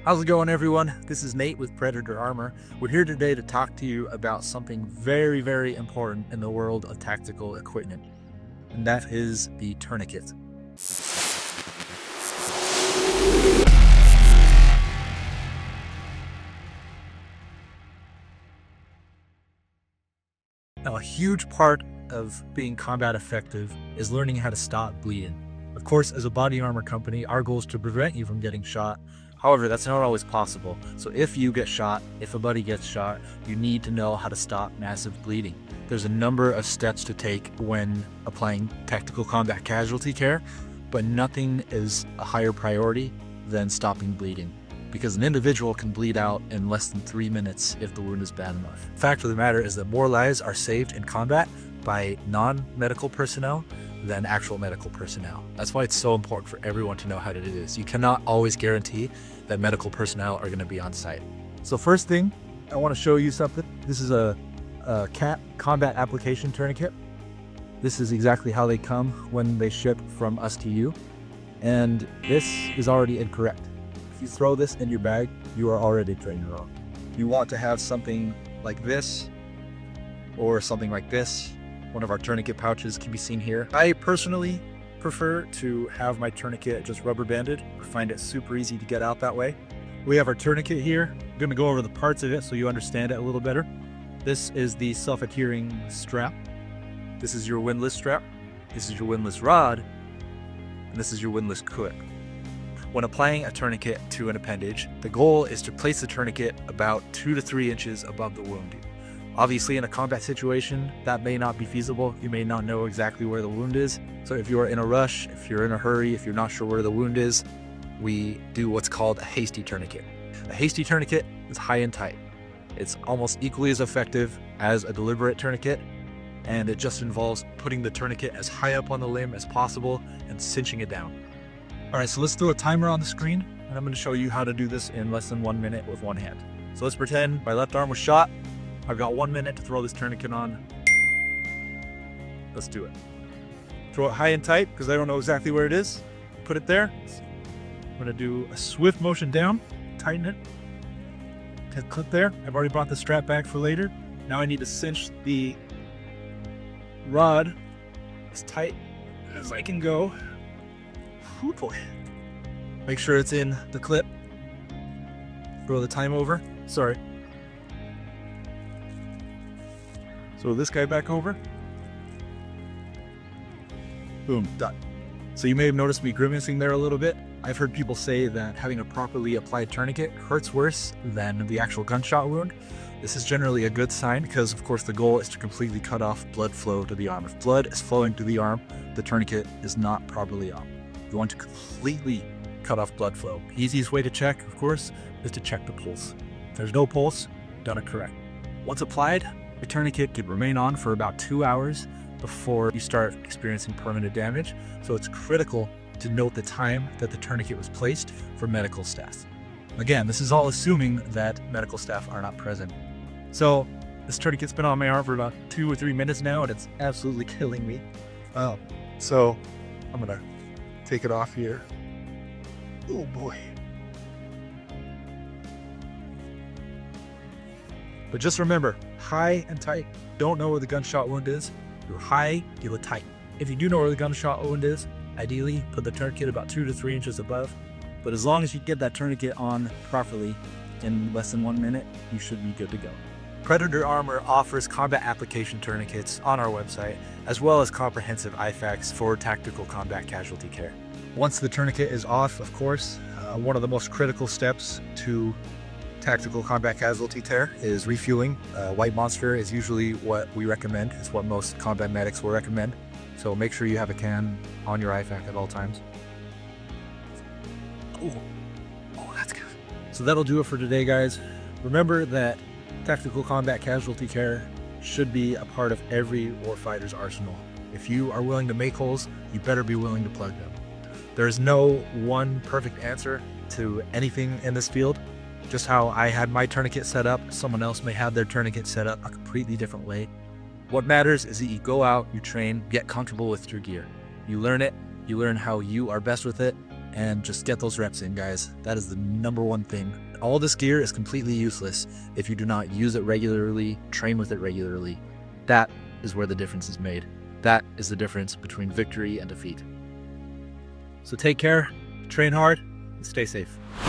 How's it going, everyone? This is Nate with Predator Armor. We're here today to talk to you about something very, very important in the world of tactical equipment, and that is the tourniquet. Now, a huge part of being combat effective is learning how to stop bleeding. Of course, as a body armor company, our goal is to prevent you from getting shot. However, that's not always possible. So if you get shot, if a buddy gets shot, you need to know how to stop massive bleeding. There's a number of steps to take when applying tactical combat casualty care, but nothing is a higher priority than stopping bleeding, because an individual can bleed out in less than 3 minutes if the wound is bad enough. The fact of the matter is that more lives are saved in combat by non-medical personnel than actual medical personnel. That's why it's so important for everyone to know how to do this. You cannot always guarantee that medical personnel are going to be on site. So first thing, I want to show you something. This is a CAT combat application tourniquet. This is exactly how they come when they ship from us to you. And this is already incorrect. If you throw this in your bag, you are already training wrong. You want to have something like this or something like this. One of our tourniquet pouches can be seen here. I personally prefer to have my tourniquet just rubber banded. I find it super easy to get out that way. We have our tourniquet here. I'm going to go over the parts of it so you understand it a little better. This is the self-adhering strap. This is your windlass strap. This is your windlass rod. And this is your windlass clip. When applying a tourniquet to an appendage, the goal is to place the tourniquet about 2 to 3 inches above the wound. Obviously, in a combat situation, that may not be feasible. You may not know exactly where the wound is. So if you are in a rush, if you're in a hurry, if you're not sure where the wound is, we do what's called a hasty tourniquet. A hasty tourniquet is high and tight. It's almost equally as effective as a deliberate tourniquet, and it just involves putting the tourniquet as high up on the limb as possible and cinching it down. All right, so let's throw a timer on the screen, and I'm going to show you how to do this in less than 1 minute with one hand. So let's pretend my left arm was shot. I've got 1 minute to throw this tourniquet on. Let's do it. Throw it high and tight because I don't know exactly where it is. Put it there. I'm going to do a swift motion down, tighten it. Clip there. I've already brought the strap back for later. Now I need to cinch the rod as tight as I can go. Ooh, boy. Make sure it's in the clip. Throw the time over. Sorry. So this guy back over. Boom, done. So you may have noticed me grimacing there a little bit. I've heard people say that having a properly applied tourniquet hurts worse than the actual gunshot wound. This is generally a good sign because, of course, the goal is to completely cut off blood flow to the arm. If blood is flowing to the arm, the tourniquet is not properly on. You want to completely cut off blood flow. The easiest way to check, of course, is to check the pulse. If there's no pulse, done it correct. Once applied, the tourniquet could remain on for about 2 hours before you start experiencing permanent damage. So it's critical to note the time that the tourniquet was placed for medical staff. Again, this is all assuming that medical staff are not present. So this tourniquet's been on my arm for about 2 or 3 minutes now, and it's absolutely killing me. So I'm gonna take it off here. Oh boy. But just remember, high and tight. Don't know where the gunshot wound is. You're high, you look tight. If you do know where the gunshot wound is, ideally put the tourniquet about 2 to 3 inches above. But as long as you get that tourniquet on properly in less than 1 minute, you should be good to go. Predator Armor offers combat application tourniquets on our website, as well as comprehensive IFAKs for tactical combat casualty care. Once the tourniquet is off, of course, one of the most critical steps to tactical combat casualty care is refueling. White Monster is usually what we recommend. It's what most combat medics will recommend. So make sure you have a can on your IFAK at all times. Oh, that's good. So that'll do it for today, guys. Remember that tactical combat casualty care should be a part of every warfighter's arsenal. If you are willing to make holes, you better be willing to plug them. There is no one perfect answer to anything in this field. Just how I had my tourniquet set up, someone else may have their tourniquet set up a completely different way. What matters is that you go out, you train, get comfortable with your gear. You learn it, you learn how you are best with it, and just get those reps in, guys. That is the number one thing. All this gear is completely useless if you do not use it regularly, train with it regularly. That is where the difference is made. That is the difference between victory and defeat. So take care, train hard, and stay safe.